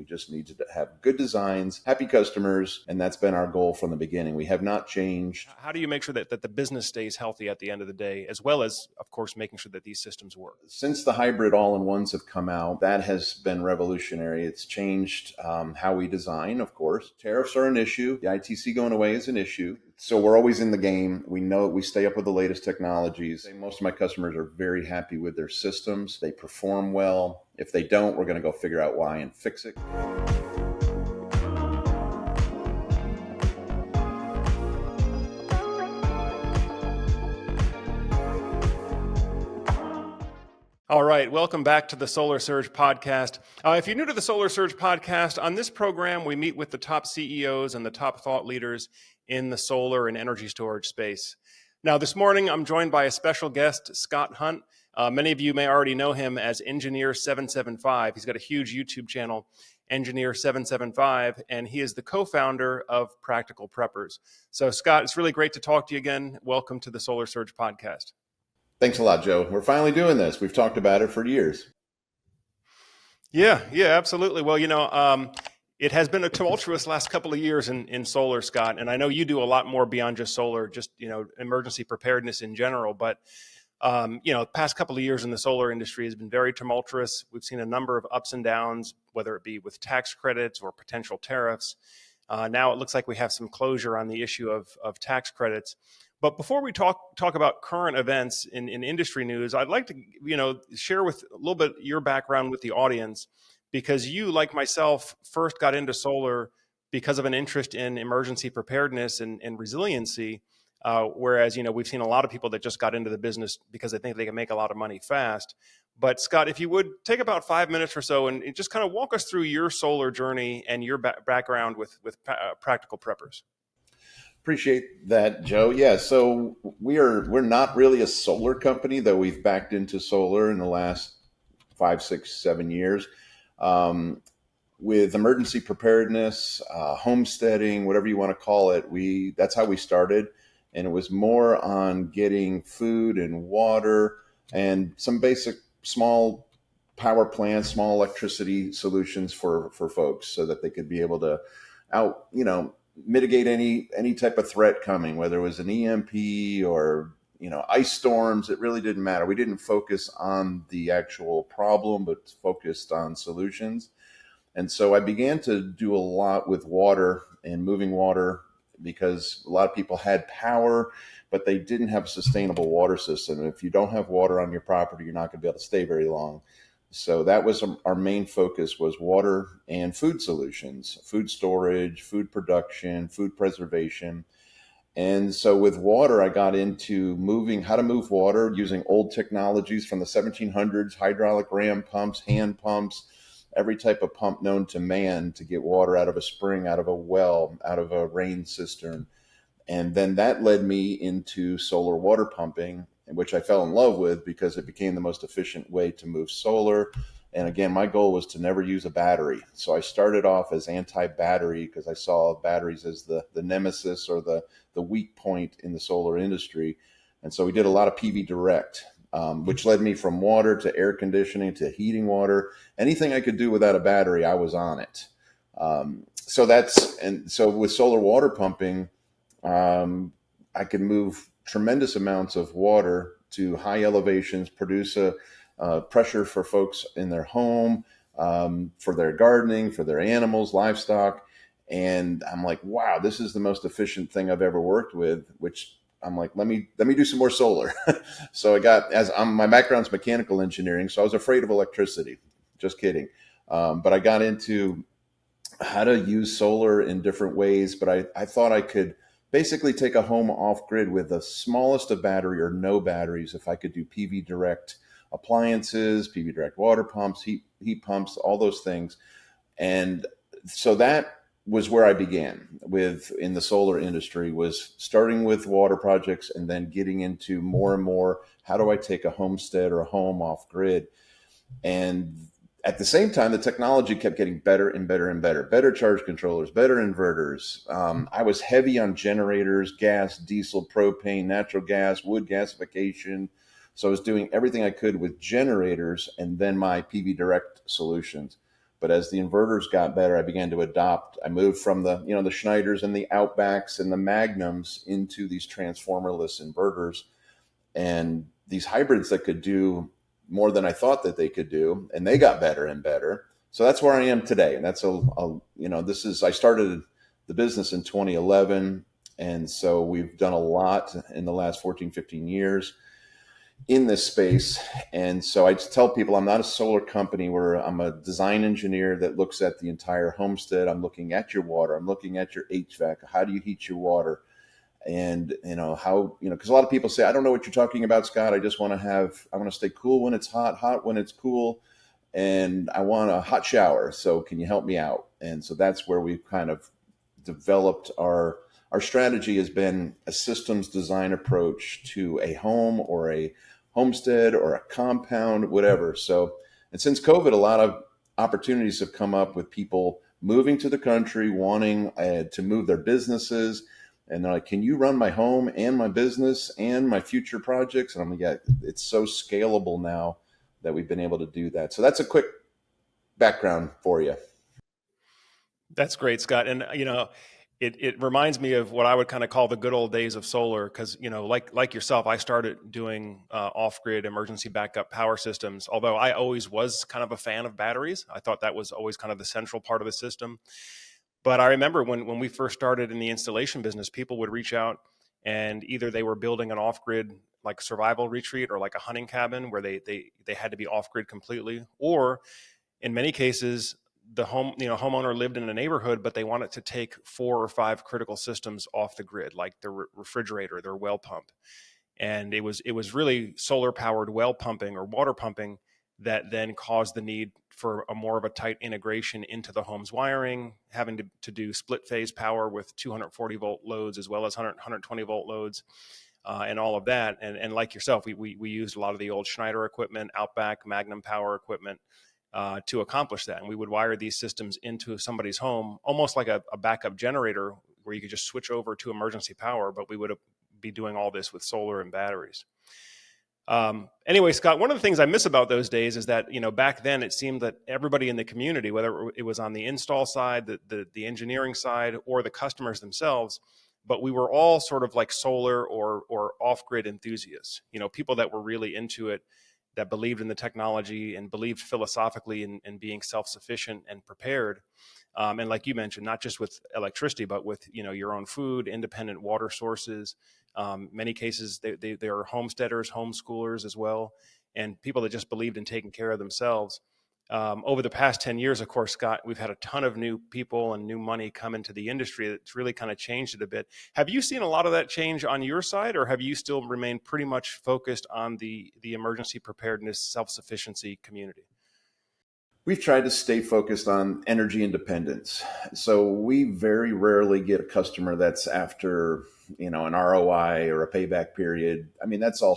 just need to have good designs, happy customers, and that's been our goal from the beginning. We have not changed. How do you make sure that the business stays healthy at the end of the day, as well as, of course, making sure that these systems work? Since the hybrid all-in-ones have come out, that has been revolutionary. It's changed how we design, of course. Tariffs are an issue. The ITC going away is an issue. So we're always in the game. We know we stay up with the latest technologies. Most of my customers are very happy with their systems. They perform well. If they don't, we're going to go figure out why and fix it. All right, welcome back to the Solar Surge podcast. If you're new to the Solar Surge podcast, on this program, we meet with the top CEOs and the top thought leaders in the solar and energy storage space. Now, this morning, I'm joined by a special guest, Scott Hunt. Many of you may already know him as Engineer 775. He's got a huge YouTube channel, Engineer 775, and he is the co-founder of Practical Preppers. So, Scott, it's really great to talk to you again. Welcome to the Solar Surge podcast. Thanks a lot, Joe. We're finally doing this. We've talked about it for years. Yeah, absolutely. Well, it has been a tumultuous last couple of years in solar, Scott, and I know you do a lot more beyond just solar, just, emergency preparedness in general. But, the past couple of years in the solar industry has been very tumultuous. We've seen a number of ups and downs, whether it be with tax credits or potential tariffs. Now it looks like we have some closure on the issue of tax credits. But before we talk about current events in industry news, I'd like to, share with a little bit your background with the audience, because you, like myself, first got into solar because of an interest in emergency preparedness and resiliency. Whereas, we've seen a lot of people that just got into the business because they think they can make a lot of money fast. But Scott, if you would take about 5 minutes or so and just kind of walk us through your solar journey and your background with Practical Preppers. Appreciate that, Joe. Yeah, so we're not really a solar company, though we've backed into solar in the last 5, 6, 7 years. With emergency preparedness, homesteading, whatever you want to call it, that's how we started. And it was more on getting food and water and some basic small power plants, small electricity solutions for folks so that they could be able to mitigate any type of threat coming, whether it was an EMP or, ice storms. It really didn't matter. We didn't focus on the actual problem, but focused on solutions. And so I began to do a lot with water and moving water, because a lot of people had power, but they didn't have a sustainable water system. And if you don't have water on your property, you're not going to be able to stay very long. So that was our main focus, was water and food solutions, food storage, food production, food preservation. And so with water, I got into how to move water using old technologies from the 1700s, hydraulic ram pumps, hand pumps, every type of pump known to man to get water out of a spring, out of a well, out of a rain cistern. And then that led me into solar water pumping, which I fell in love with because it became the most efficient way to move solar. And again, my goal was to never use a battery. So I started off as anti-battery because I saw batteries as the nemesis or the weak point in the solar industry. And so we did a lot of PV direct, which led me from water to air conditioning to heating water. Anything I could do without a battery, I was on it. So with solar water pumping, I could move tremendous amounts of water to high elevations, produce a pressure for folks in their home, for their gardening, for their animals, livestock. And I'm like, wow, this is the most efficient thing I've ever worked with, which I'm like, let me do some more solar. So my background's mechanical engineering, so I was afraid of electricity. Just kidding. But I got into how to use solar in different ways, but I thought I could basically take a home off grid with the smallest of battery or no batteries if I could do PV direct appliances, PV direct water pumps, heat pumps, all those things. And so that was where I began in the solar industry, was starting with water projects and then getting into more and more, how do I take a homestead or a home off grid? And at the same time, the technology kept getting better and better and better charge controllers, better inverters. I was heavy on generators, gas, diesel, propane, natural gas, wood gasification. So I was doing everything I could with generators and then my PV direct solutions. But as the inverters got better, I began to adopt. I moved from the the Schneiders and the Outbacks and the Magnums into these transformerless inverters and these hybrids that could do more than I thought that they could do, and they got better and better. So that's where I am today, and that's this is I started the business in 2011, and so we've done a lot in the last 14, 15 years in this space. And so I just tell people I'm not a solar company where I'm a design engineer that looks at the entire homestead. I'm looking at your water. I'm looking at your HVAC. How do you heat your water? And how because a lot of people say, I don't know what you're talking about, Scott. I just I want to stay cool when it's hot, hot when it's cool, and I want a hot shower. So can you help me out? And so that's where we've kind of developed our strategy has been a systems design approach to a home or a homestead or a compound, whatever. So, and since COVID, a lot of opportunities have come up with people moving to the country, wanting to move their businesses. And they're like, can you run my home and my business and my future projects? And I'm like, yeah, it's so scalable now that we've been able to do that. So that's a quick background for you. That's great, Scott. And it reminds me of what I would kind of call the good old days of solar, because like yourself, I started doing off-grid emergency backup power systems. Although I always was kind of a fan of batteries, I thought that was always kind of the central part of the system. But I remember when we first started in the installation business, people would reach out and either they were building an off-grid like survival retreat or like a hunting cabin where they had to be off-grid completely, or in many cases the homeowner lived in a neighborhood, but they wanted to take 4 or 5 critical systems off the grid, like their refrigerator, their well pump. And it was really solar powered well pumping or water pumping that then caused the need for a more of a tight integration into the home's wiring, having to do split phase power with 240 volt loads as well as 120 volt loads, and all of that. And like yourself, we used a lot of the old Schneider equipment, Outback, Magnum power equipment, to accomplish that. And we would wire these systems into somebody's home, almost like a backup generator where you could just switch over to emergency power, but we would be doing all this with solar and batteries. Anyway, Scott, one of the things I miss about those days is that, back then it seemed that everybody in the community, whether it was on the install side, the engineering side, or the customers themselves, but we were all sort of like solar or off-grid enthusiasts, people that were really into it, that believed in the technology and believed philosophically in being self-sufficient and prepared. And like you mentioned, not just with electricity, but with your own food, independent water sources. Many cases, they are homesteaders, homeschoolers as well, and people that just believed in taking care of themselves. Over the past 10 years, of course, Scott, we've had a ton of new people and new money come into the industry that's really kind of changed it a bit. Have you seen a lot of that change on your side, or have you still remained pretty much focused on the emergency preparedness, self-sufficiency community? We've tried to stay focused on energy independence. So we very rarely get a customer that's after, an ROI or a payback period. I mean, that's a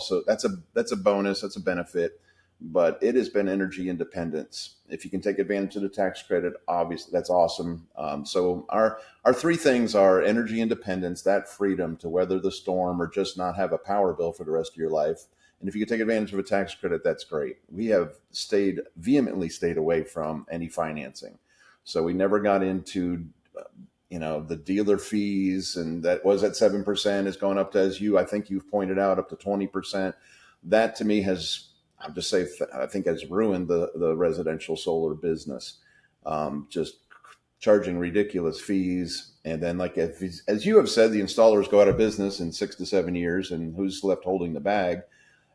bonus, that's a benefit, but it has been energy independence. If you can take advantage of the tax credit, obviously that's awesome. So our 3 things are energy independence, that freedom to weather the storm or just not have a power bill for the rest of your life. And if you can take advantage of a tax credit, that's great. We have vehemently stayed away from any financing. So we never got into, the dealer fees, and that was at 7%, is going up to, I think you've pointed out, up to 20%. That to me I think has ruined the residential solar business. Just charging ridiculous fees. And then as you have said, the installers go out of business in 6 to 7 years, and who's left holding the bag?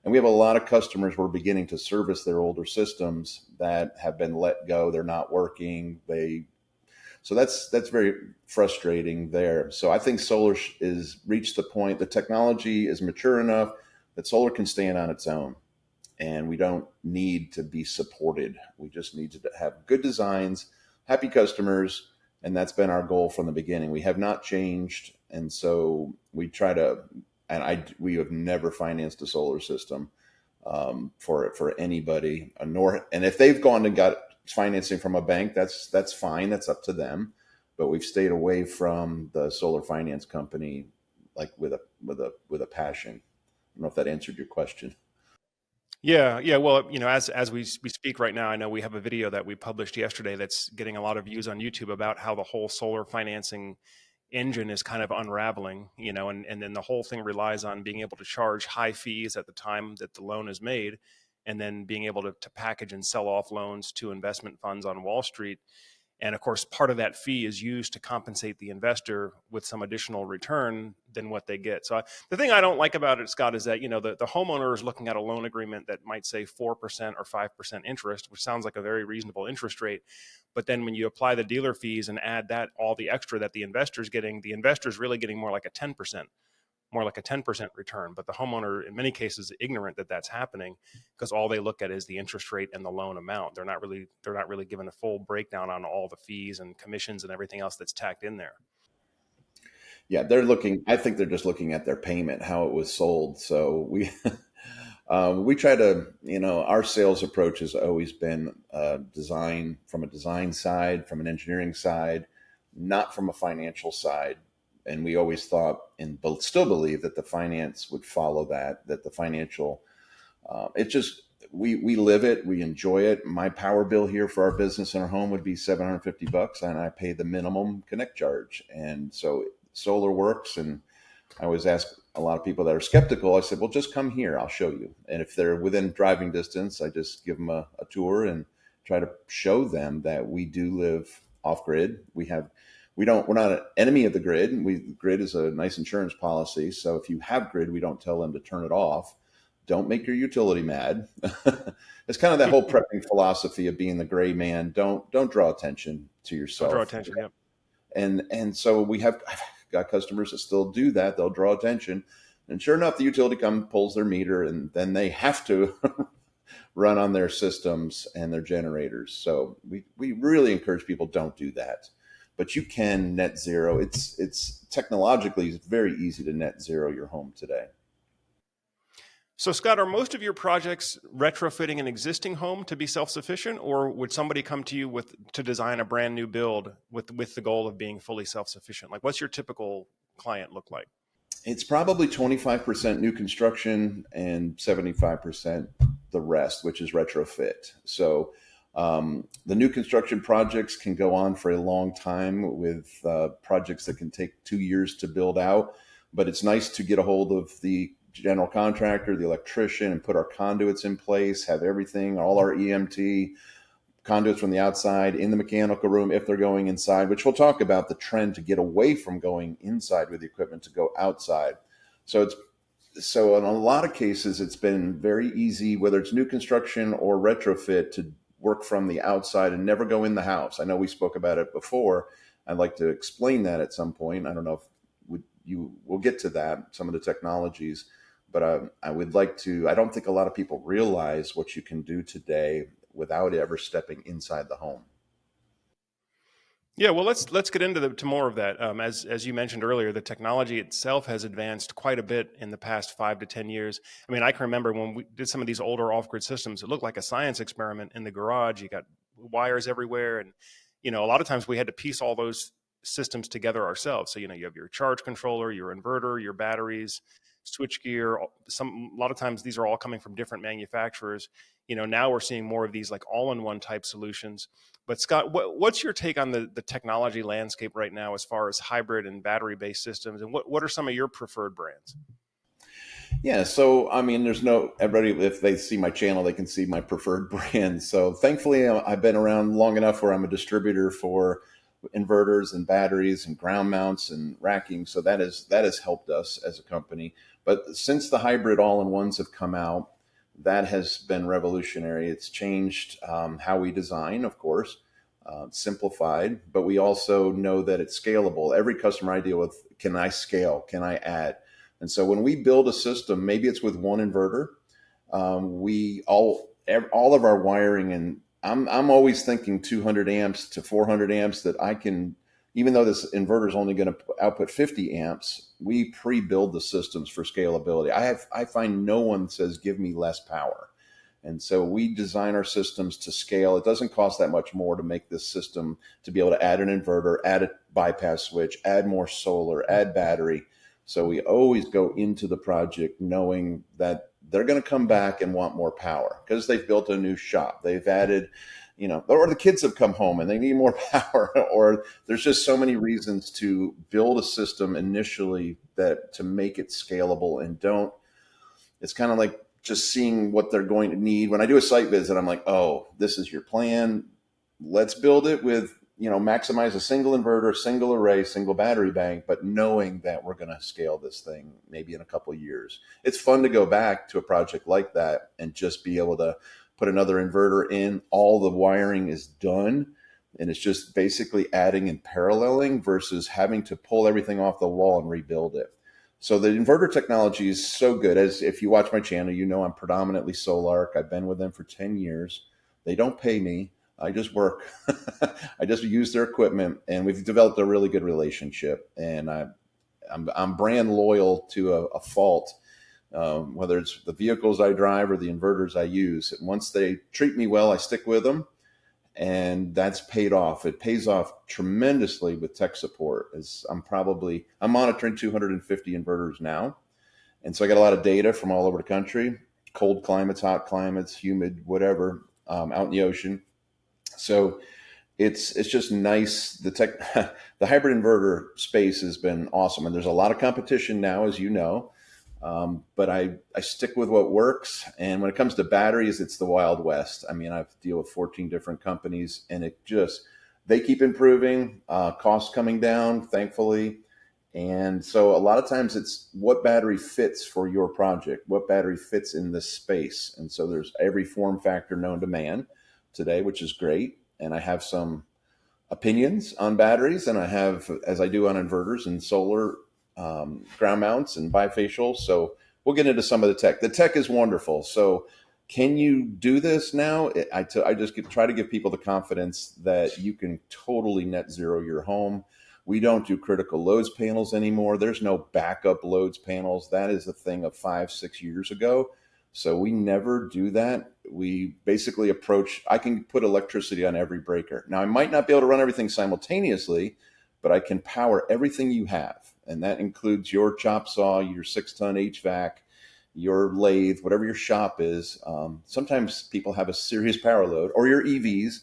And we have a lot of customers who are beginning to service their older systems that have been let go. They're not working. So that's very frustrating there. So I think solar is reached the point, the technology is mature enough that solar can stand on its own. And we don't need to be supported. We just need to have good designs, happy customers. And that's been our goal from the beginning. We have not changed. And so we try to, we have never financed a solar system for anybody, and if they've gone and got financing from a bank, that's fine. That's up to them. But we've stayed away from the solar finance company, like with a passion. I don't know if that answered your question. Yeah, yeah. Well, as we speak right now, I know we have a video that we published yesterday that's getting a lot of views on YouTube about how the whole solar financing engine is kind of unraveling, and then the whole thing relies on being able to charge high fees at the time that the loan is made, and then being able to package and sell off loans to investment funds on Wall Street. And of course, part of that fee is used to compensate the investor with some additional return than what they get. So the thing I don't like about it, Scott, is that the homeowner is looking at a loan agreement that might say 4% or 5% interest, which sounds like a very reasonable interest rate. But then when you apply the dealer fees and add that all the extra that the investor's getting, the investor's really getting more like a 10% return. But the homeowner, in many cases, is ignorant that that's happening because all they look at is the interest rate and the loan amount. They're not really given a full breakdown on all the fees and commissions and everything else that's tacked in there. Yeah, I think they're just looking at their payment, how it was sold. So we try to, our sales approach has always been design from a design side, from an engineering side, not from a financial side. And we always thought and still believe that the finance would follow that the financial, it just, we live it, we enjoy it. My power bill here for our business and our home would be $750, and I pay the minimum connect charge. And so solar works. And I always ask a lot of people that are skeptical, I said, well, just come here, I'll show you. And if they're within driving distance, I just give them a tour and try to show them that we do live off grid. We're not an enemy of the grid. Grid is a nice insurance policy. So if you have grid, we don't tell them to turn it off. Don't make your utility mad. It's kind of that whole prepping philosophy of being the gray man. Don't draw attention to yourself. Don't draw attention. Yep. And so I've got customers that still do that. They'll draw attention. And sure enough, the utility pulls their meter, and then they have to run on their systems and their generators. So we really encourage people, don't do that. But you can net zero. It's technologically, it's very easy to net zero your home today. So, Scott, are most of your projects retrofitting an existing home to be self-sufficient, or would somebody come to you to design a brand new build with the goal of being fully self-sufficient? Like, what's your typical client look like? It's probably 25% new construction and 75% the rest, which is retrofit. So the new construction projects can go on for a long time with projects that can take 2 years to build out. But it's nice to get a hold of the general contractor, the electrician, and put our conduits in place, have everything, all our EMT conduits from the outside in the mechanical room if they're going inside, which we'll talk about the trend to get away from going inside with the equipment to go outside. So in a lot of cases, it's been very easy, whether it's new construction or retrofit, to work from the outside and never go in the house. I know we spoke about it before. I'd like to explain that at some point. I don't know if we'll get to that, some of the technologies, but I would like to. I don't think a lot of people realize what you can do today without ever stepping inside the home. Yeah, well, let's get into more of that. As you mentioned earlier, the technology itself has advanced quite a bit in the past 5 to 10 years. I mean, I can remember when we did some of these older off-grid systems, it looked like a science experiment in the garage. You got wires everywhere, and a lot of times we had to piece all those systems together ourselves. So you have your charge controller, your inverter, your batteries, switchgear. A lot of times these are all coming from different manufacturers. Now we're seeing more of these like all-in-one type solutions. But Scott, what's your take on the technology landscape right now as far as hybrid and battery-based systems? And what are some of your preferred brands? Yeah, so I mean, everybody, if they see my channel, they can see my preferred brand. So thankfully, I've been around long enough where I'm a distributor for inverters and batteries and ground mounts and racking. So that has helped us as a company. But since the hybrid all-in-ones have come out, that has been revolutionary. It's changed how we design, of course, simplified, but we also know that it's scalable. Every customer I deal with, can I scale? Can I add? And so when we build a system, maybe it's with one inverter, all of our wiring, and I'm always thinking 200 amps to 400 amps that I can, even though this inverter is only going to output 50 amps, we pre-build the systems for scalability. I find no one says, give me less power. And so we design our systems to scale. It doesn't cost that much more to make this system to be able to add an inverter, add a bypass switch, add more solar, add battery. So we always go into the project knowing that they're going to come back and want more power because they've built a new shop. They've added, or the kids have come home and they need more power, or there's just so many reasons to build a system initially that to make it scalable and don't. It's kind of like just seeing what they're going to need. When I do a site visit, I'm like, oh, this is your plan. Let's build it with, maximize a single inverter, single array, single battery bank, but knowing that we're going to scale this thing maybe in a couple of years. It's fun to go back to a project like that and just be able to put another inverter in. All the wiring is done. And it's just basically adding and paralleling versus having to pull everything off the wall and rebuild it. So the inverter technology is so good. As if you watch my channel, I'm predominantly Sol-Ark. I've been with them for 10 years. They don't pay me. I just work. I just use their equipment, and we've developed a really good relationship. And I'm brand loyal to a fault, whether it's the vehicles I drive or the inverters I use. And once they treat me well, I stick with them. And that's paid off. It pays off tremendously with tech support. As I'm monitoring 250 inverters now. And so I got a lot of data from all over the country, cold climates, hot climates, humid, whatever, out in the ocean. So it's just nice. The hybrid inverter space has been awesome. And there's a lot of competition now, as you know. But I stick with what works. And when it comes to batteries, it's the Wild West. I mean, I deal with 14 different companies, and they keep improving, costs coming down, thankfully. And so a lot of times it's what battery fits for your project, what battery fits in this space. And so there's every form factor known to man today, which is great. And I have some opinions on batteries, and I have, as I do on inverters and solar, ground mounts and bifacial. So we'll get into some of the tech. The tech is wonderful. So can you do this now? I just try to give people the confidence that you can totally net zero your home. We don't do critical loads panels anymore. There's no backup loads panels. That is a thing of 5-6 years ago. So we never do that. We basically I can put electricity on every breaker. Now I might not be able to run everything simultaneously, but I can power everything you have. And that includes your chop saw, your 6-ton HVAC, your lathe, whatever your shop is. Sometimes people have a serious power load, or your EVs.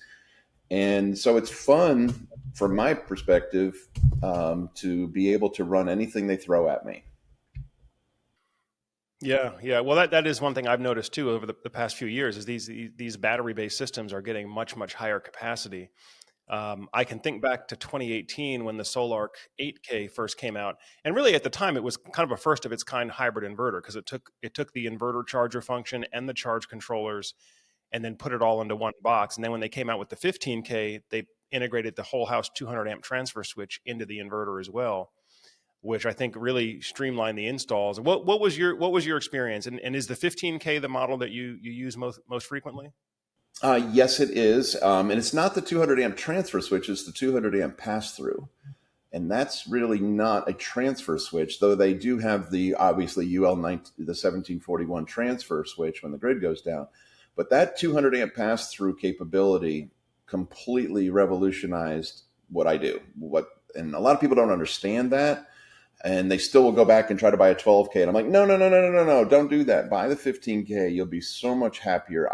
And so it's fun from my perspective to be able to run anything they throw at me. Yeah, yeah. Well, that is one thing I've noticed too over the past few years is these battery-based systems are getting much, much higher capacity. I can think back to 2018 when the Sol-Ark 8K first came out, and really at the time it was kind of a first of its kind hybrid inverter because it took the inverter charger function and the charge controllers, and then put it all into one box. And then when they came out with the 15K, they integrated the whole house 200 amp transfer switch into the inverter as well, which I think really streamlined the installs. What was your experience? And is the 15K the model that you use most frequently? Yes, it is. And it's not the 200 amp transfer switch, it's the 200 amp pass through. And that's really not a transfer switch, though they do have obviously the 1741 transfer switch when the grid goes down. But that 200 amp pass through capability completely revolutionized what I do. And a lot of people don't understand that. And they still will go back and try to buy a 12K. And I'm like, no, don't do that. Buy the 15K. You'll be so much happier.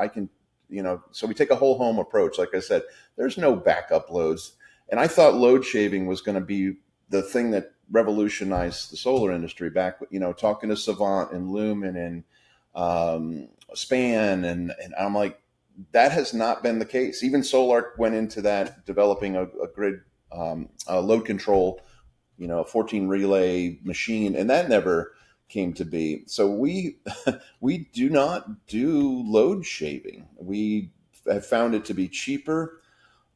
So we take a whole home approach. Like I said, there's no backup loads. And I thought load shaving was going to be the thing that revolutionized the solar industry back, talking to Savant and Lumen and Span. And I'm like, that has not been the case. Even Sol-Ark went into that, developing a grid load control, a 14 relay machine, and that never came to be. So we do not do load shaving. We have found it to be cheaper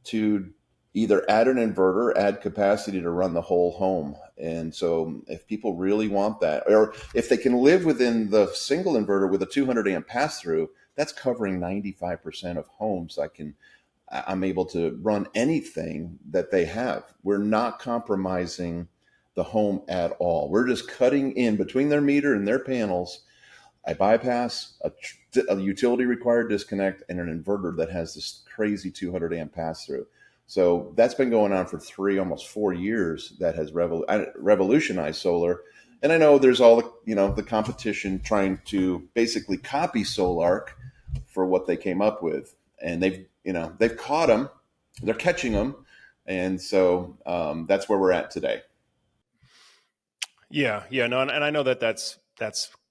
to either add an inverter, add capacity to run the whole home. And so if people really want that, or if they can live within the single inverter with a 200 amp pass through, that's covering 95% of homes. I'm able to run anything that they have. We're not compromising the home at all. We're just cutting in between their meter and their panels. I bypass a utility required disconnect and an inverter that has this crazy 200 amp pass through. So that's been going on for almost 4 years. That has revolutionized solar. And I know there's all the competition trying to basically copy Sol-Ark for what they came up with, and they've caught them, they're catching them, and so that's where we're at today. Yeah, yeah, no, and I know that that's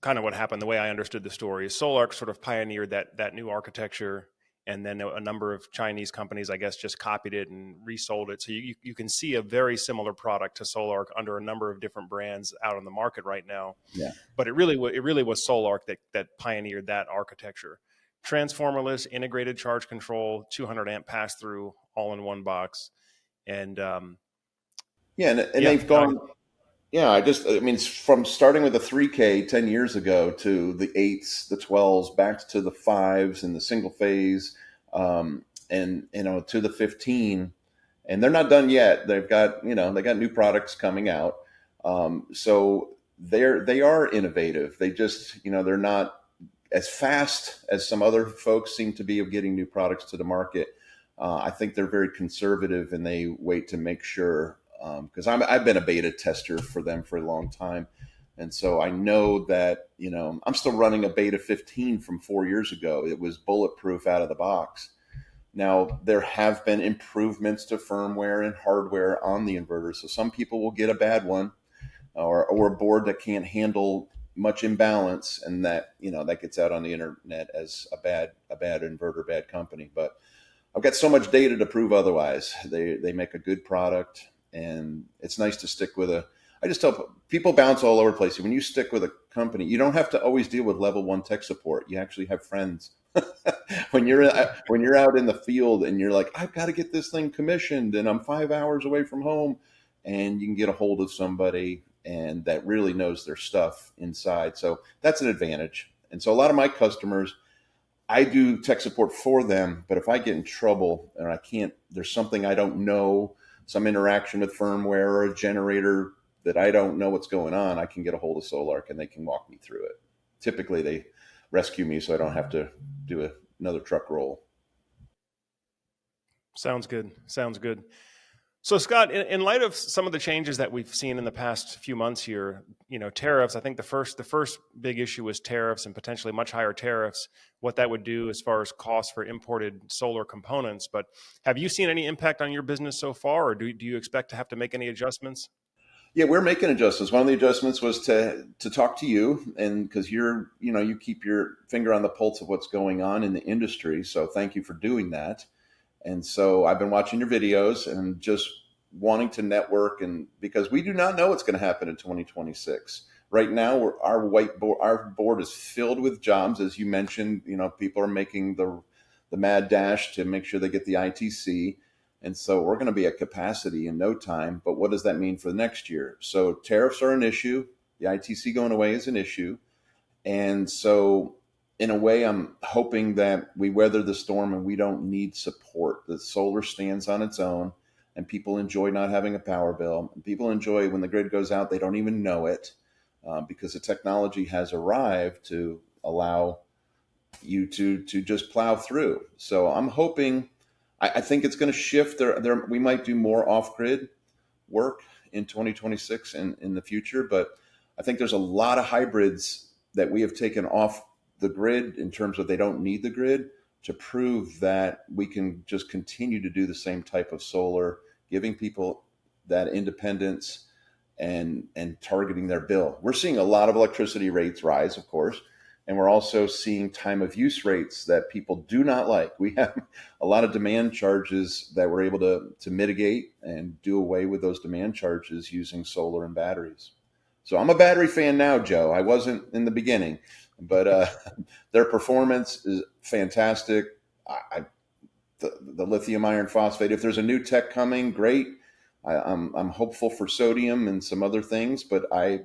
kind of what happened. The way I understood the story is Sol-Ark sort of pioneered that new architecture, and then a number of Chinese companies, I guess, just copied it and resold it. So you can see a very similar product to Sol-Ark under a number of different brands out on the market right now. Yeah. But it really was Sol-Ark that pioneered that architecture. Transformerless, integrated charge control, 200 amp pass through, all in one box, and Yeah, and yeah, they've no, gone. Yeah, I mean, from starting with the 3K 10 years ago to the eights, the 12s, back to the fives and the single phase, and to the 15, and they're not done yet. They got new products coming out, so they are innovative. They just they're not as fast as some other folks seem to be of getting new products to the market. I think they're very conservative and they wait to make sure, because I've been a beta tester for them for a long time. And so I know that, I'm still running a beta 15 from 4 years ago. It was bulletproof out of the box. Now, there have been improvements to firmware and hardware on the inverter. So some people will get a bad one, or a board that can't handle much imbalance, and that gets out on the internet as a bad inverter, bad company. But I've got so much data to prove otherwise. They make a good product, and it's nice to stick with a. I just tell people bounce all over the place. When you stick with a company, you don't have to always deal with level 1 tech support. You actually have friends. when you're out in the field and you're like, I've got to get this thing commissioned, and I'm 5 hours away from home, and you can get a hold of somebody and that really knows their stuff inside. So that's an advantage. And so a lot of my customers, I do tech support for them, but if I get in trouble and there's something I don't know, some interaction with firmware or a generator that I don't know what's going on, I can get a hold of Sol-Ark and they can walk me through it. Typically, they rescue me so I don't have to do another truck roll. sounds good. Sounds good. So, Scott, in light of some of the changes that we've seen in the past few months here, tariffs. I think the first big issue was tariffs and potentially much higher tariffs. What that would do as far as costs for imported solar components. But have you seen any impact on your business so far, or do you expect to have to make any adjustments? Yeah, we're making adjustments. One of the adjustments was to talk to you, and because you keep your finger on the pulse of what's going on in the industry. So thank you for doing that. And so I've been watching your videos and just wanting to network, and because we do not know what's going to happen in 2026. Right now, our board is filled with jobs, as you mentioned. People are making the mad dash to make sure they get the ITC, and so we're going to be at capacity in no time. But what does that mean for the next year? So tariffs are an issue. The ITC going away is an issue, and so in a way, I'm hoping that we weather the storm and we don't need support. The solar stands on its own, and people enjoy not having a power bill. And people enjoy when the grid goes out, they don't even know it, because the technology has arrived to allow you to just plow through. So I'm hoping, I think it's going to shift. We might do more off-grid work in 2026 and in the future, but I think there's a lot of hybrids that we have taken off the grid in terms of they don't need the grid, to prove that we can just continue to do the same type of solar, giving people that independence and targeting their bill. We're seeing a lot of electricity rates rise, of course, and we're also seeing time of use rates that people do not like. We have a lot of demand charges that we're able to mitigate and do away with those demand charges using solar and batteries. So I'm a battery fan now, Joe. I wasn't in the beginning, but their performance is fantastic. The lithium iron phosphate. If there's a new tech coming, great. I'm hopeful for sodium and some other things, but I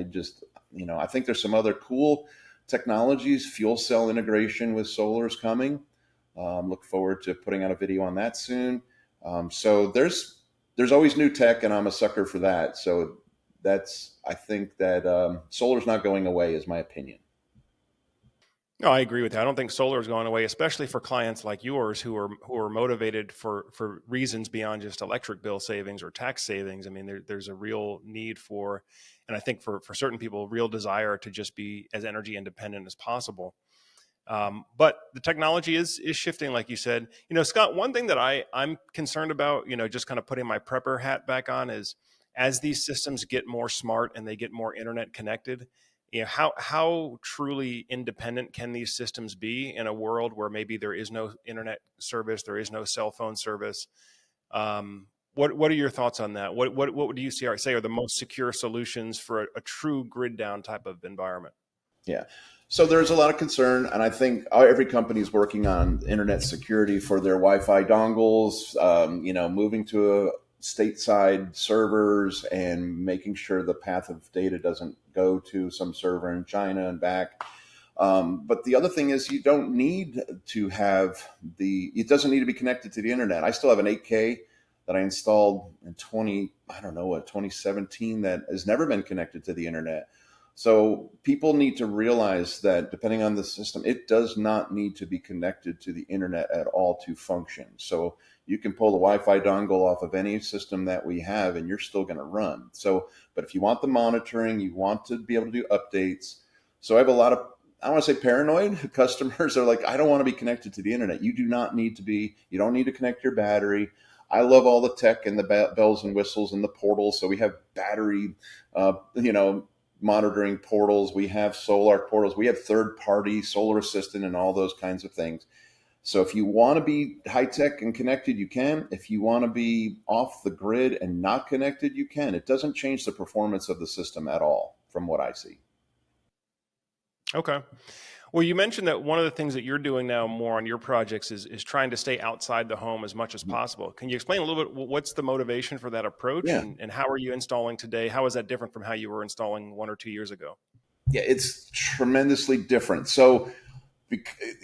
just I think there's some other cool technologies. Fuel cell integration with solar is coming. Look forward to putting out a video on that soon. So there's always new tech, and I'm a sucker for that. So I think that solar's not going away, is my opinion. No, I agree with that. I don't think solar is going away, especially for clients like yours who are motivated for reasons beyond just electric bill savings or tax savings. I mean, there's a real need for, and I think for certain people, real desire to just be as energy independent as possible. But the technology is shifting, like you said. You know, Scott, one thing that I'm concerned about, you know, just kind of putting my prepper hat back on, is as these systems get more smart and they get more internet connected, you know, how truly independent can these systems be in a world where maybe there is no internet service, there is no cell phone service? What are your thoughts on that? What do you say are the most secure solutions for a true grid down type of environment? Yeah. So there's a lot of concern, and I think every company is working on internet security for their Wi-Fi dongles. Moving to a stateside servers and making sure the path of data doesn't go to some server in China and back. But the other thing is, you don't need to have it doesn't need to be connected to the internet. I still have an 8K that I installed in 2017 that has never been connected to the internet. So people need to realize that depending on the system, it does not need to be connected to the internet at all to function. So you can pull the Wi-Fi dongle off of any system that we have and you're still going to run. So, but if you want the monitoring, you want to be able to do updates. So I have a lot of, I don't want to say paranoid customers are like, I don't want to be connected to the internet. You do not need to be, you don't need to connect your battery. I love all the tech and the bells and whistles and the portals. So we have battery, monitoring portals. We have Sol-Ark portals. We have third-party solar assistant and all those kinds of things. So if you want to be high tech and connected, you can. If you want to be off the grid and not connected, you can. It doesn't change the performance of the system at all, from what I see. Okay. Well, you mentioned that one of the things that you're doing now more on your projects is trying to stay outside the home as much as possible. Can you explain a little bit what's the motivation for that approach, Yeah. and how are you installing today? How is that different from how you were installing 1 or 2 years ago? Yeah, it's tremendously different. So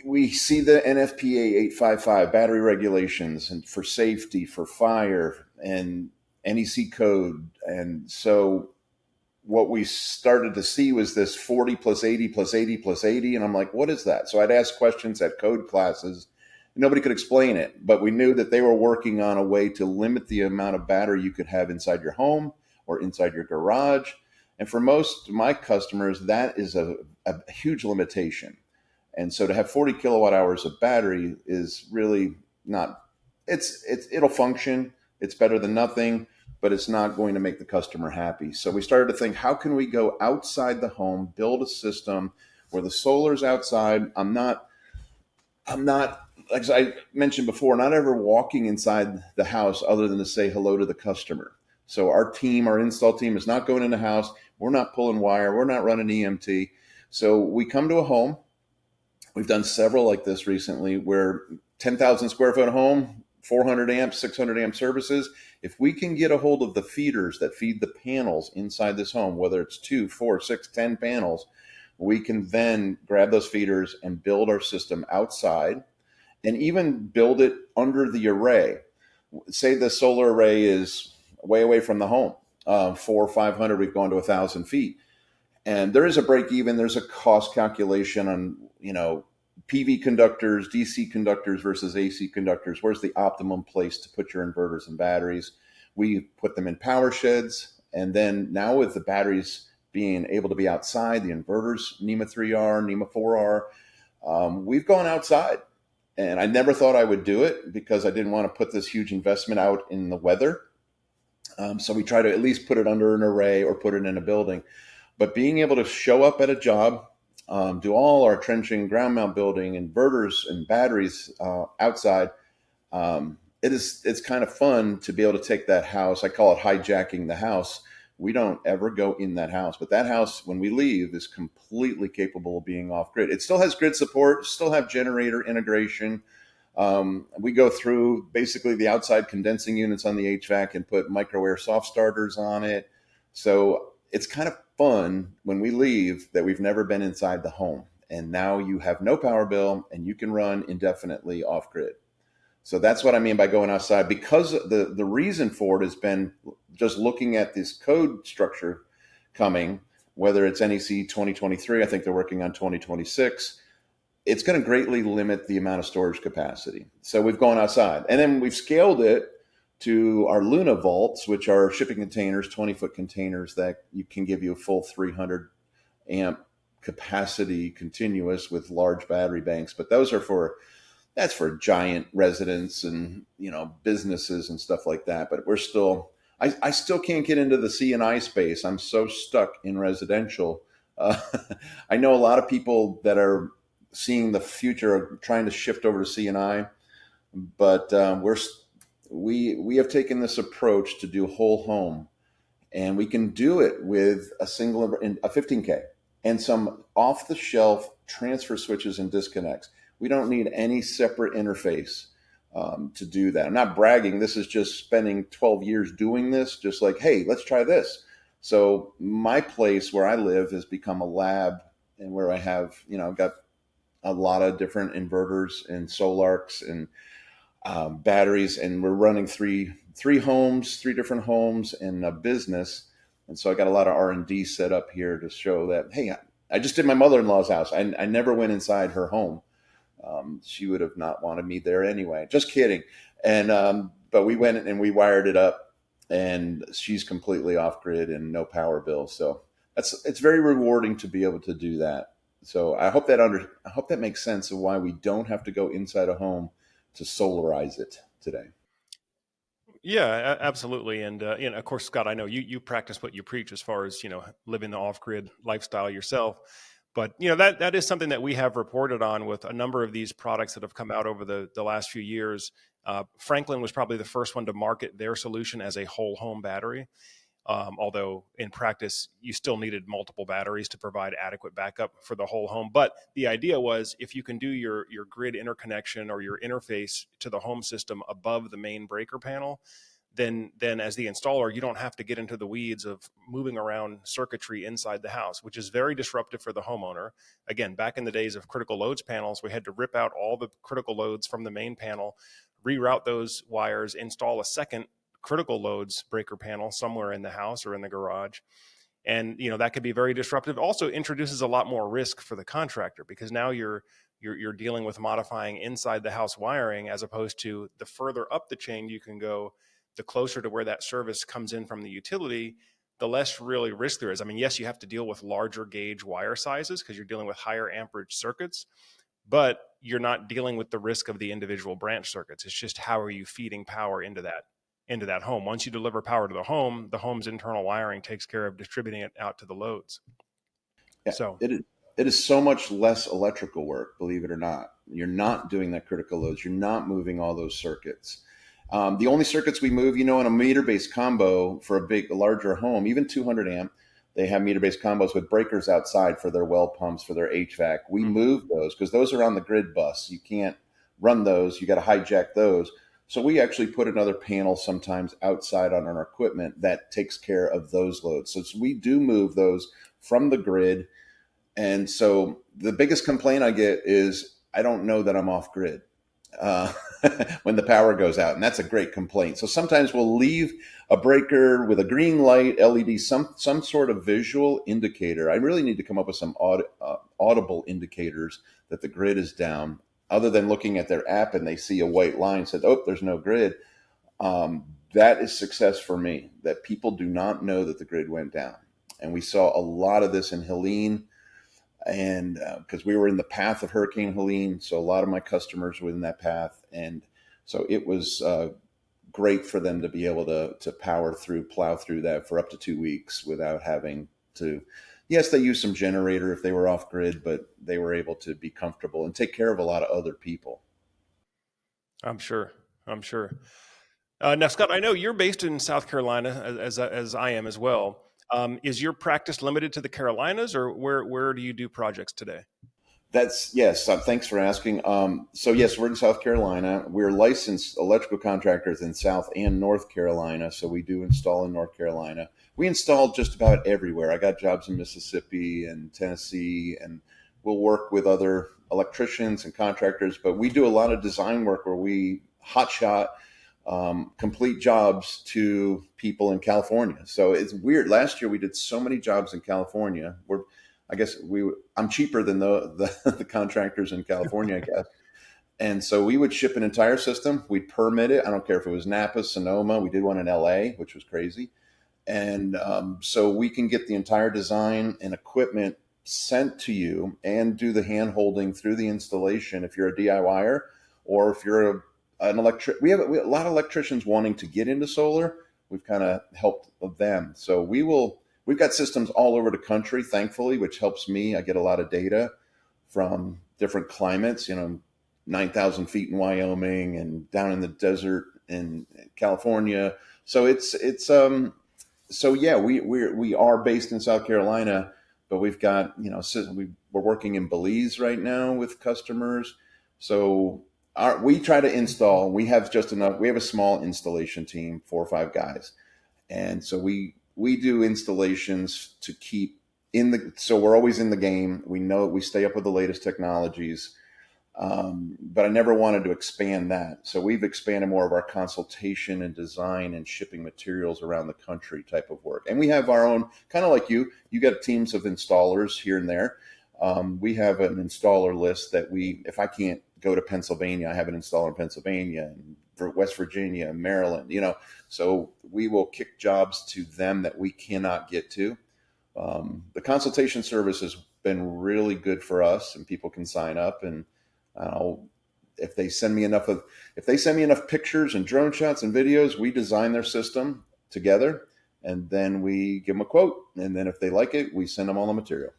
we see the NFPA 855 battery regulations and for safety, for fire, and NEC code. And so what we started to see was this 40 plus 80 plus 80 plus 80. And I'm like, what is that? So I'd ask questions at code classes. Nobody could explain it, but we knew that they were working on a way to limit the amount of battery you could have inside your home or inside your garage. And for most of my customers, that is a huge limitation. And so to have 40 kilowatt hours of battery is really not, it'll function. It's better than nothing, but it's not going to make the customer happy. So we started to think, how can we go outside the home, build a system where the solar's outside? I'm not, like I mentioned before, not ever walking inside the house other than to say hello to the customer. So our team, our install team, is not going in the house. We're not pulling wire. We're not running EMT. So we come to a home. We've done several like this recently where 10,000 square foot home, 400 amps, 600 amp services. If we can get a hold of the feeders that feed the panels inside this home, whether it's 2, 4, 6, 10 panels, we can then grab those feeders and build our system outside and even build it under the array. Say the solar array is way away from the home, 400 or 500, we've gone to 1,000 feet. And there is a break even, there's a cost calculation on, PV conductors, DC conductors versus AC conductors. Where's the optimum place to put your inverters and batteries? We put them in power sheds. And then now with the batteries being able to be outside, the inverters, NEMA 3R, NEMA 4R, we've gone outside. And I never thought I would do it because I didn't want to put this huge investment out in the weather. So we try to at least put it under an array or put it in a building. But being able to show up at a job, do all our trenching, ground mount building, inverters and batteries outside, it's kind of fun to be able to take that house. I call it hijacking the house. We don't ever go in that house, but that house, when we leave, is completely capable of being off grid. It still has grid support, still have generator integration. We go through basically the outside condensing units on the HVAC and put micro air soft starters on it. So it's kind of fun when we leave that we've never been inside the home. And now you have no power bill and you can run indefinitely off grid. So that's what I mean by going outside, because the reason for it has been just looking at this code structure coming, whether it's NEC 2023, I think they're working on 2026. it's going to greatly limit the amount of storage capacity. So we've gone outside, and then we've scaled it to our Luna vaults, which are shipping containers, 20-foot containers that you can give you a full 300 amp capacity continuous with large battery banks. But those are that's for giant residents and, businesses and stuff like that. But I still can't get into the C&I space. I'm so stuck in residential. Uh, I know a lot of people that are seeing the future of trying to shift over to C&I, but we have taken this approach to do whole home, and we can do it with a 15K and some off the shelf transfer switches and disconnects. We don't need any separate interface to do that. I'm not bragging. This is just spending 12 years doing this, just like, hey, let's try this. So my place where I live has become a lab, and where I have, I've got a lot of different inverters and Sol-Arks and batteries, and we're running three different homes and a business. And so I got a lot of R&D set up here to show that, hey, I just did my mother-in-law's house. I never went inside her home. She would have not wanted me there anyway. Just kidding. And but we went and we wired it up, and she's completely off grid and no power bill. So it's very rewarding to be able to do that. So I hope that makes sense of why we don't have to go inside a home to solarize it today. Yeah, absolutely. And of course, Scott, I know you practice what you preach as far as living the off-grid lifestyle yourself. But that is something that we have reported on with a number of these products that have come out over the last few years. Franklin was probably the first one to market their solution as a whole home battery. Although in practice, you still needed multiple batteries to provide adequate backup for the whole home. But the idea was, if you can do your grid interconnection or your interface to the home system above the main breaker panel, then as the installer, you don't have to get into the weeds of moving around circuitry inside the house, which is very disruptive for the homeowner. Again, back in the days of critical loads panels, we had to rip out all the critical loads from the main panel, reroute those wires, install a second critical loads breaker panel somewhere in the house or in the garage. And that could be very disruptive. Also introduces a lot more risk for the contractor, because now you're dealing with modifying inside the house wiring, as opposed to the further up the chain you can go, the closer to where that service comes in from the utility, the less really risk there is. I mean, yes, you have to deal with larger gauge wire sizes because you're dealing with higher amperage circuits, but you're not dealing with the risk of the individual branch circuits. It's just, how are you feeding power into that home? Once you deliver power to the home's internal wiring takes care of distributing it out to the loads. Yeah, So it is so much less electrical work, believe it or not. You're not doing that critical loads. You're not moving all those circuits. The only circuits we move, in a meter-based combo for a larger home, even 200 amp, they have meter-based combos with breakers outside for their well pumps, for their HVAC. We move those because those are on the grid bus. You can't run those. You got to hijack those. So we actually put another panel sometimes outside on our equipment that takes care of those loads. So we do move those from the grid. And so the biggest complaint I get is, I don't know that I'm off grid when the power goes out. And that's a great complaint. So sometimes we'll leave a breaker with a green light, LED, some sort of visual indicator. I really need to come up with some audible indicators that the grid is down, other than looking at their app and they see a white line said, oh, there's no grid. That is success for me, that people do not know that the grid went down. And we saw a lot of this in Helene, and because we were in the path of Hurricane Helene, so a lot of my customers were in that path. And so it was great for them to be able to plow through that for up to 2 weeks without having to. Yes, they used some generator if they were off grid, but they were able to be comfortable and take care of a lot of other people. I'm sure. Now, Scott, I know you're based in South Carolina, as I am as well. Is your practice limited to the Carolinas, or where do you do projects today? Yes. Thanks for asking. So yes, we're in South Carolina. We're licensed electrical contractors in South and North Carolina. So we do install in North Carolina. We install just about everywhere. I got jobs in Mississippi and Tennessee, and we'll work with other electricians and contractors, but we do a lot of design work where we hotshot complete jobs to people in California. So it's weird. Last year we did so many jobs in California. I guess I'm cheaper than the contractors in California, I guess. And so we would ship an entire system. We'd permit it. I don't care if it was Napa, Sonoma. We did one in LA, which was crazy. And so we can get the entire design and equipment sent to you and do the hand holding through the installation if you're a DIYer or if you're an electric. We have a lot of electricians wanting to get into solar. We've kind of helped them. So we've got systems all over the country, thankfully, which helps me. I get a lot of data from different climates, 9,000 feet in Wyoming and down in the desert in California. So so yeah, we are based in South Carolina, but we've got, we're working in Belize right now with customers. So we try to install, we have just enough, we have a small installation team, 4 or 5 guys. And so we do installations to keep so we're always in the game. We know we stay up with the latest technologies. But I never wanted to expand that. So we've expanded more of our consultation and design and shipping materials around the country type of work. And we have our own, kind of like you got teams of installers here and there. We have an installer list that if I can't go to Pennsylvania, I have an installer in Pennsylvania and for West Virginia, Maryland, so we will kick jobs to them that we cannot get to. The consultation service has been really good for us, and people can sign up and if they send me enough pictures and drone shots and videos, we design their system together and then we give them a quote. And then if they like it, we send them all the material.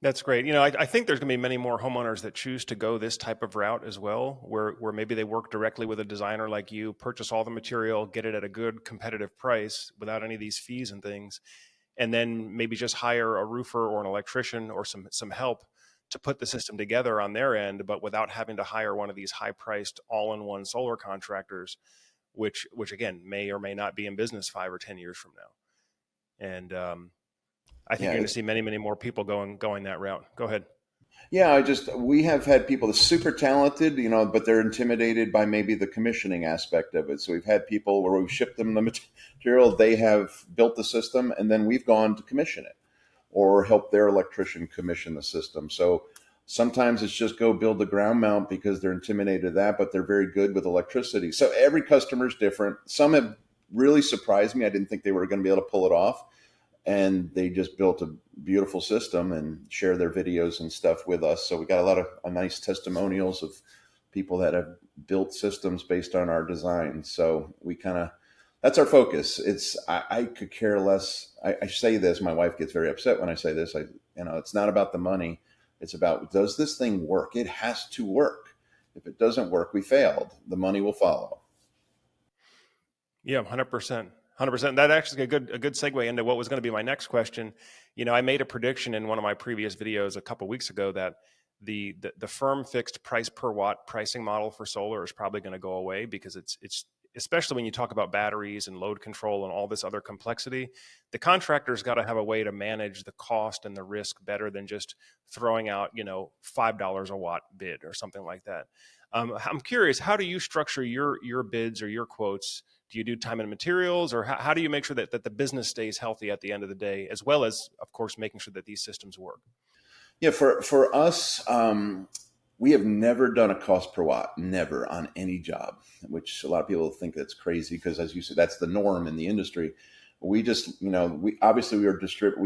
That's great. I think there's going to be many more homeowners that choose to go this type of route as well, where maybe they work directly with a designer like you, purchase all the material, get it at a good competitive price without any of these fees and things, and then maybe just hire a roofer or an electrician or some help to put the system together on their end, but without having to hire one of these high-priced all-in-one solar contractors, which again may or may not be in business 5 or 10 years from now. And I think you're going to see many, many more people going that route. Go ahead. Yeah, we have had people that's super talented, but they're intimidated by maybe the commissioning aspect of it. So we've had people where we've shipped them the material, they have built the system, and then we've gone to commission it or help their electrician commission the system. So sometimes it's just go build the ground mount because they're intimidated of that, but they're very good with electricity. So every customer is different. Some have really surprised me. I didn't think they were going to be able to pull it off. And they just built a beautiful system and share their videos and stuff with us. So we got a lot of nice testimonials of people that have built systems based on our design. So that's our focus. I could care less. I say this, my wife gets very upset when I say this. It's not about the money. It's about, does this thing work? It has to work. If it doesn't work, we failed. The money will follow. Yeah, 100%. 100%. That actually is a good segue into what was going to be my next question. I made a prediction in one of my previous videos a couple of weeks ago that the firm fixed price per watt pricing model for solar is probably going to go away because it's especially when you talk about batteries and load control and all this other complexity, the contractor's got to have a way to manage the cost and the risk better than just throwing out, $5 a watt bid or something like that. I'm curious, how do you structure your bids or your quotes? Do you do time and materials, or how do you make sure that the business stays healthy at the end of the day, as well as, of course, making sure that these systems work? Yeah, for us, we have never done a cost per watt, never on any job, which a lot of people think that's crazy because, as you said, that's the norm in the industry. We just, we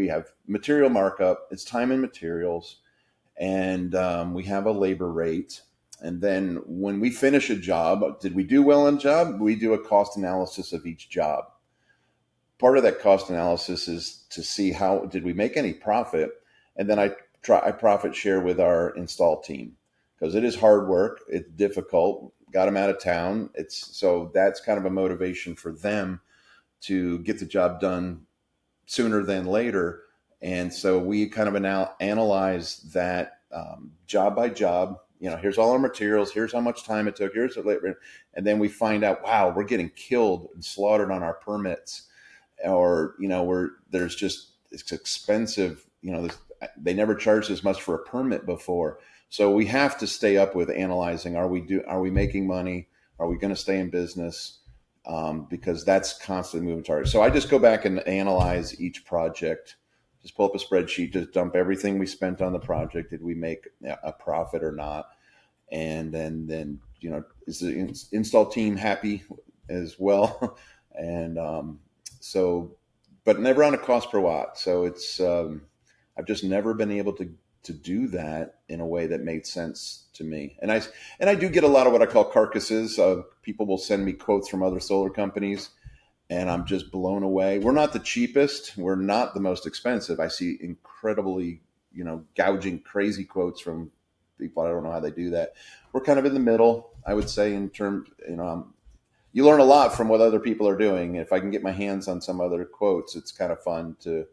have material markup, it's time and materials, and we have a labor rate. And then when we finish a job, did we do well on a job? We do a cost analysis of each job. Part of that cost analysis is to see how did we make any profit, and then I profit share with our install team because it is hard work, it's difficult. Got them out of town. So that's kind of a motivation for them to get the job done sooner than later. And so we kind of analyze that job by job. Here's all our materials. Here's how much time it took. Here's the labor. And then we find out, wow, we're getting killed and slaughtered on our permits, or it's expensive. They never charged as much for a permit before. So we have to stay up with analyzing. Are we making money? Are we going to stay in business? Because that's constantly moving target. So I just go back and analyze each project just pull up a spreadsheet, just dump everything we spent on the project. Did we make a profit or not? And then is the install team happy as well? And so, but never on a cost per watt. So it's I've just never been able to do that in a way that made sense to me. And I do get a lot of what I call carcasses. People will send me quotes from other solar companies, and I'm just blown away. We're not the cheapest. We're not the most expensive. I see incredibly, gouging, crazy quotes from people. I don't know how they do that. We're kind of in the middle, I would say, in terms, you learn a lot from what other people are doing. If I can get my hands on some other quotes, it's kind of fun to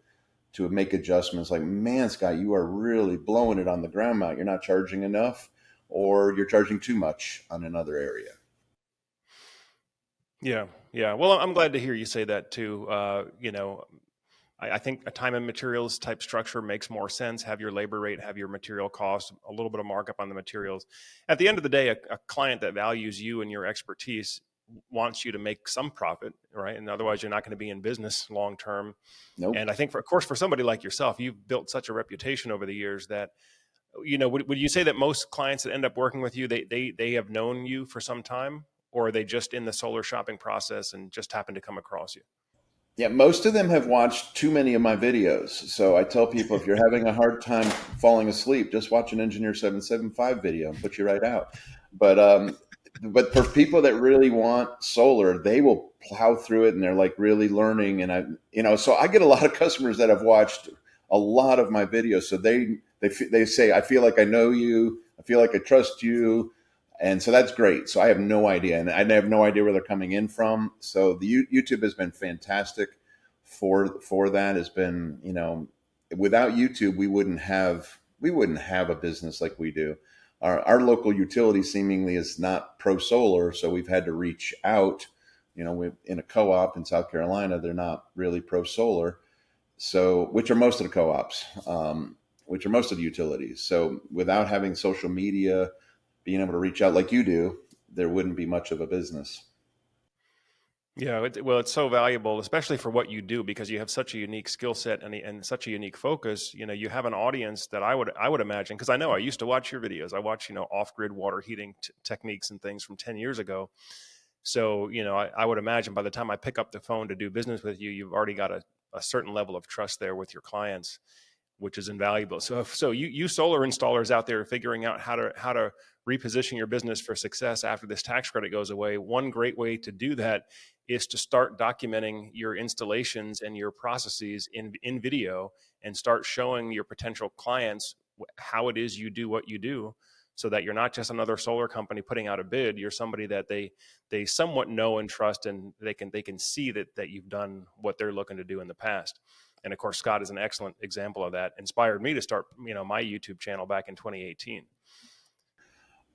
make adjustments like, man, Scott, you are really blowing it on the ground mount. You're not charging enough, or you're charging too much on another area. Yeah, yeah. Well, I'm glad to hear you say that too. I think a time and materials type structure makes more sense. Have your labor rate, have your material cost, a little bit of markup on the materials. At the end of the day, a client that values you and your expertise wants you to make some profit, right? And otherwise, you're not going to be in business long term. Nope. And I think, of course, for somebody like yourself, you've built such a reputation over the years that, would you say that most clients that end up working with you, they have known you for some time, or are they just in the solar shopping process and just happen to come across you? Yeah, most of them have watched too many of my videos. So I tell people, if you're having a hard time falling asleep, just watch an Engineer 775 video and put you right out. But for people that really want solar, they will plow through it, and they're like really learning. And so I get a lot of customers that have watched a lot of my videos. So they say, I feel like I know you. I feel like I trust you. And so that's great. So I have no idea, and I have no idea where they're coming in from. So the YouTube has been fantastic for that. Has been, without YouTube, we wouldn't have a business like we do. Our local utility seemingly is not pro solar, so we've had to reach out. We in a co-op in South Carolina, they're not really pro solar, so which are most of the co-ops, which are most of the utilities. So without having social media, being able to reach out like you do, there wouldn't be much of a business. Yeah, well, it's so valuable, especially for what you do, because you have such a unique skill set and such a unique focus. You have an audience that I would imagine, because I know I used to watch your videos. I watch off grid water heating techniques and things from 10 years ago. So I would imagine by the time I pick up the phone to do business with you, you've already got a certain level of trust there with your clients, which is invaluable. So you solar installers out there figuring out how to reposition your business for success after this tax credit goes away. One great way to do that is to start documenting your installations and your processes in video, and start showing your potential clients how it is you do what you do, so that you're not just another solar company putting out a bid. You're somebody that they somewhat know and trust, and they can see that you've done what they're looking to do in the past. And of course, Scott is an excellent example of that. Inspired me to start, my YouTube channel back in 2018.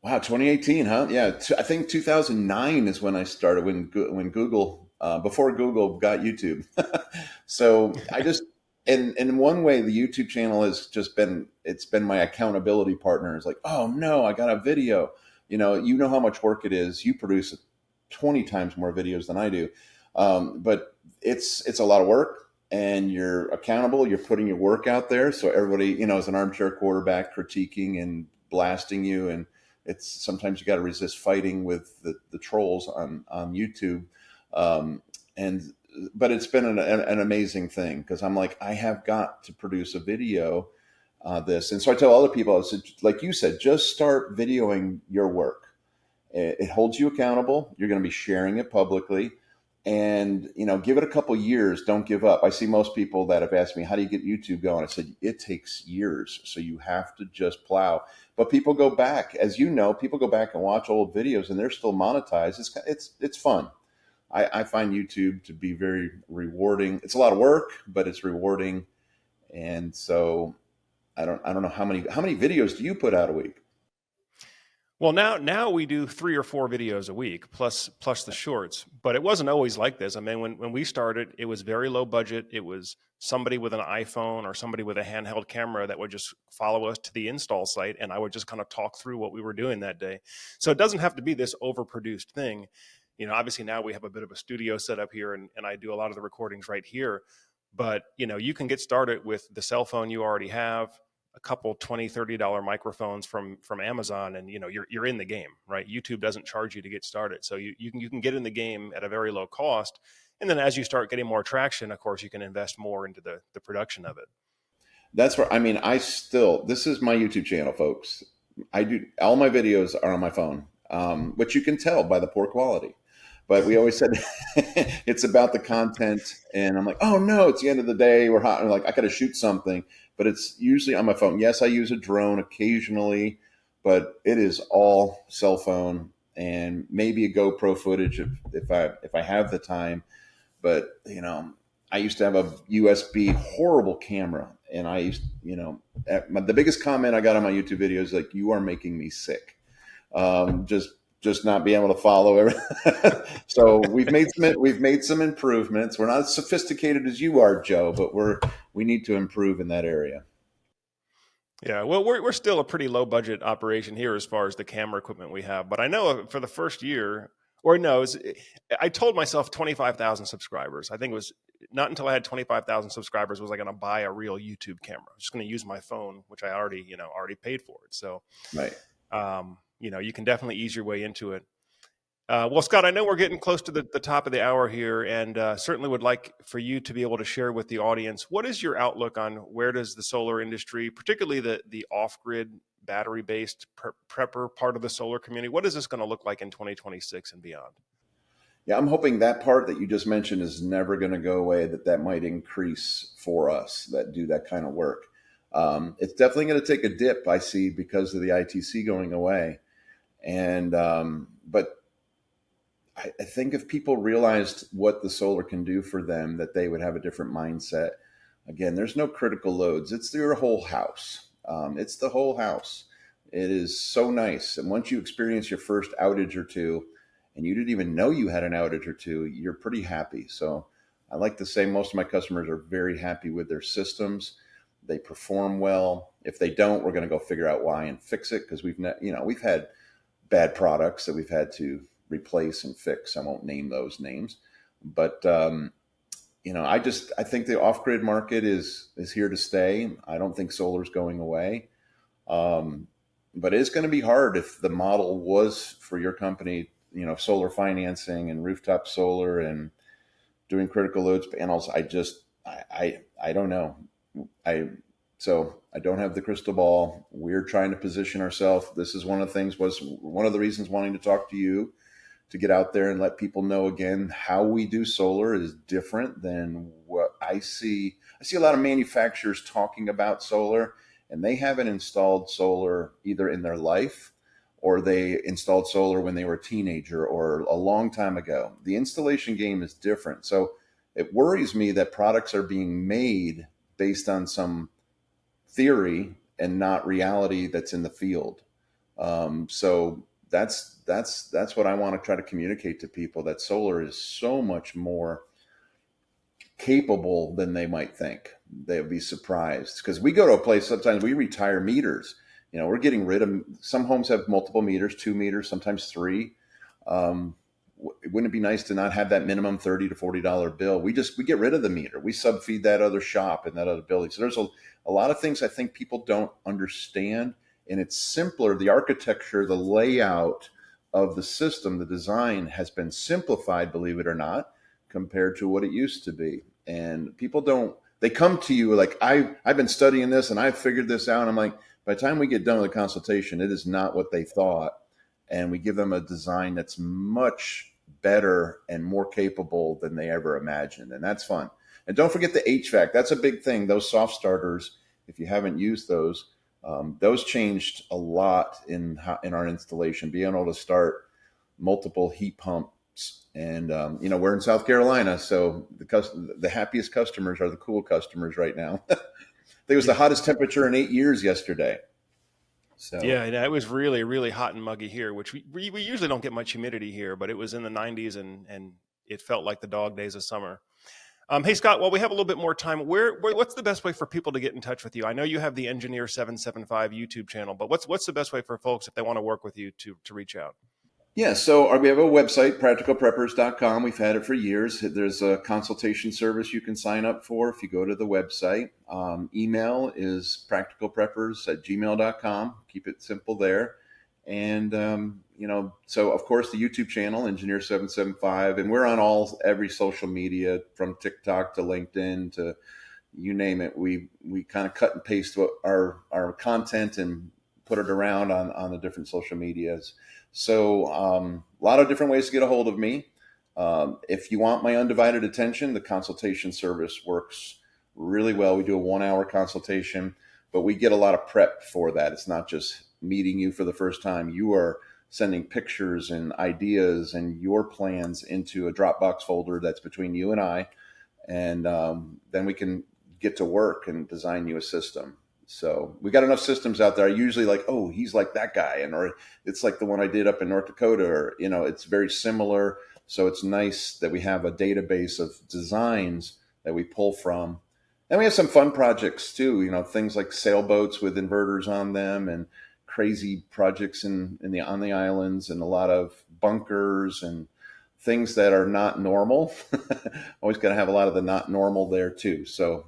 Wow, 2018, huh? Yeah, I think 2009 is when I started, when Google, before Google got YouTube. So I just, and in one way, the YouTube channel has just it's been my accountability partner. It's like, oh no, I got a video. You know how much work it is. You produce 20 times more videos than I do, but it's a lot of work, and you're accountable. You're putting your work out there, so everybody, is an armchair quarterback critiquing and blasting you, and it's sometimes you got to resist fighting with the trolls on YouTube. But it's been an amazing thing, because I'm like, I have got to produce a video this. And so I tell other people, I said, like you said, just start videoing your work. It holds you accountable. You're going to be sharing it publicly, and give it a couple years. Don't give up. I see most people that have asked me, how do you get YouTube going? I said, it takes years. So you have to just plow. But people go back, as people go back and watch old videos, and they're still monetized. It's fun. I find YouTube to be very rewarding. It's a lot of work, but it's rewarding. And so I don't know how many videos do you put out a week? Well, now we do 3 or 4 videos a week, plus the shorts. But it wasn't always like this. I mean, when we started, it was very low budget. It was somebody with an iPhone or somebody with a handheld camera that would just follow us to the install site, and I would just kind of talk through what we were doing that day. So it doesn't have to be this overproduced thing. Obviously now we have a bit of a studio set up here, and I do a lot of the recordings right here. But, you can get started with the cell phone you already have, a couple $20, $30 microphones from Amazon, and you're in the game, right? YouTube doesn't charge you to get started, so you can get in the game at a very low cost, and then as you start getting more traction, of course, you can invest more into the production of it. That's where, I mean, this is my YouTube channel, folks. I do all my videos are on my phone, which you can tell by the poor quality. But we always said it's about the content, and I'm like, oh no, it's the end of the day. We're hot. I'm like, I got to shoot something, but it's usually on my phone. Yes, I use a drone occasionally, but it is all cell phone and maybe a GoPro footage if I have the time. But I used to have a USB horrible camera, and I used, the biggest comment I got on my YouTube videos is like, "You are making me sick." Just not being able to follow everything. So we've made some improvements. We're not as sophisticated as you are, Joe, but we need to improve in that area. Yeah, well, we're still a pretty low budget operation here as far as the camera equipment we have. But I know for the first year, or no, I told myself 25,000 subscribers. I think it was not until I had 25,000 subscribers was I going to buy a real YouTube camera. I was just going to use my phone, which I already paid for it. So, Right. you can definitely ease your way into it. Well, Scott, I know we're getting close to the top of the hour here, and certainly would like for you to be able to share with the audience, what is your outlook on where does the solar industry, particularly the off-grid battery-based prepper part of the solar community, what is this going to look like in 2026 and beyond? Yeah, I'm hoping that part that you just mentioned is never going to go away, that might increase for us that do that kind of work. It's definitely going to take a dip, I see, because of the ITC going away. And but I think if people realized what the solar can do for them, that they would have a different mindset. Again, there's no critical loads. It's your whole house. It's the whole house. It is so nice. And once you experience your first outage or two, and you didn't even know you had an outage or two, you're pretty happy. So I like to say most of my customers are very happy with their systems. They perform well. If they don't, we're going to go figure out why and fix it, because we've had bad products that we've had to replace and fix. I won't name those names, but I think the off-grid market is here to stay. I don't think solar's going away, but it's going to be hard if the model was for your company, solar financing and rooftop solar and doing critical loads panels. I don't know. So I don't have the crystal ball. We're trying to position ourselves. This is one of the reasons wanting to talk to you, to get out there and let people know again how we do solar is different than what I see. I see a lot of manufacturers talking about solar, and they haven't installed solar either in their life, or they installed solar when they were a teenager or a long time ago. The installation game is different. So it worries me that products are being made based on some theory and not reality that's in the field. So that's what I want to try to communicate to people, that solar is so much more capable than they might think. They'll be surprised, because we go to a place, sometimes we retire meters. We're getting rid of, some homes have multiple meters, 2 meters, sometimes 3. Wouldn't it be nice to not have that minimum $30 to $40 bill? We get rid of the meter. We subfeed that other shop and that other building. So there's a lot of things I think people don't understand. And it's simpler. The architecture, the layout of the system, the design has been simplified, believe it or not, compared to what it used to be. And people they come to you like, I've been studying this and I've figured this out. And I'm like, by the time we get done with the consultation, it is not what they thought. And we give them a design that's much better and more capable than they ever imagined. And that's fun. And don't forget the HVAC. That's a big thing. Those soft starters, if you haven't used those changed a lot in our installation, being able to start multiple heat pumps. And, we're in South Carolina, so the happiest customers are the cool customers right now. I think it was the hottest temperature in 8 years yesterday. So yeah, it was really, really hot and muggy here, which we usually don't get much humidity here, but it was in the 90s and it felt like the dog days of summer. Hey, Scott, while we have a little bit more time, what's the best way for people to get in touch with you? I know you have the Engineer 775 YouTube channel, but what's the best way for folks if they want to work with you to reach out? Yeah, so we have a website, practicalpreppers.com. We've had it for years. There's a consultation service you can sign up for if you go to the website. Email is practicalpreppers@gmail.com. Keep it simple there. And, so of course the YouTube channel, Engineer 775, and we're on every social media from TikTok to LinkedIn to you name it. We kind of cut and paste our content and put it around on the different social medias. So a lot of different ways to get a hold of me. If you want my undivided attention, the consultation service works really well. We do a 1 hour consultation, but we get a lot of prep for that. It's not just meeting you for the first time. You are sending pictures and ideas and your plans into a Dropbox folder that's between you and I. And then we can get to work and design you a system. So we got enough systems out there. I usually like, oh, he's like that guy, or it's like the one I did up in North Dakota, or it's very similar. So it's nice that we have a database of designs that we pull from, and we have some fun projects too. Things like sailboats with inverters on them, and crazy projects on the islands, and a lot of bunkers and things that are not normal. Always got to have a lot of the not normal there too. So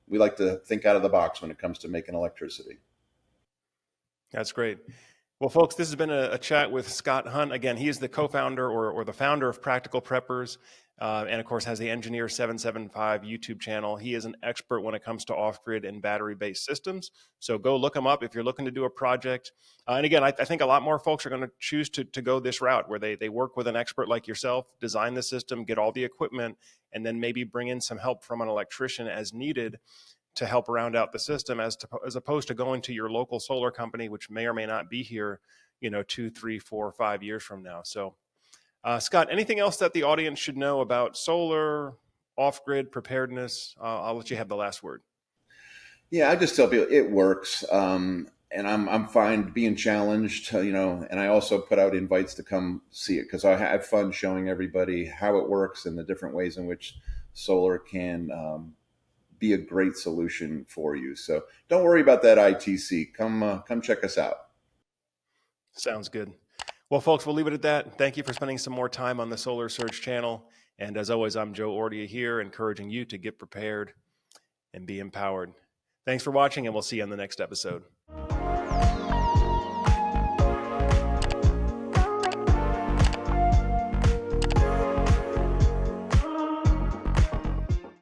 we like to think out of the box when it comes to making electricity. That's great. Well, folks, this has been a chat with Scott Hunt. Again, he is the co-founder or the founder of Practical Preppers, and of course has the Engineer 775 YouTube channel. He is an expert when it comes to off-grid and battery-based systems. So go look him up if you're looking to do a project. And again, I think a lot more folks are going to choose to go this route where they work with an expert like yourself, design the system, get all the equipment, and then maybe bring in some help from an electrician as needed to help round out the system, as opposed to going to your local solar company, which may or may not be here, 2, 3, 4, 5 years from now. So, Scott, anything else that the audience should know about solar, off-grid preparedness? I'll let you have the last word. Yeah, I just tell people it works, and I'm fine being challenged, And I also put out invites to come see it because I have fun showing everybody how it works and the different ways in which solar can be a great solution for you. So don't worry about that ITC. Come check us out. Sounds good. Well, folks, we'll leave it at that. Thank you for spending some more time on the Solar Surge channel. And as always, I'm Joe Ordia here, encouraging you to get prepared and be empowered. Thanks for watching, and we'll see you on the next episode.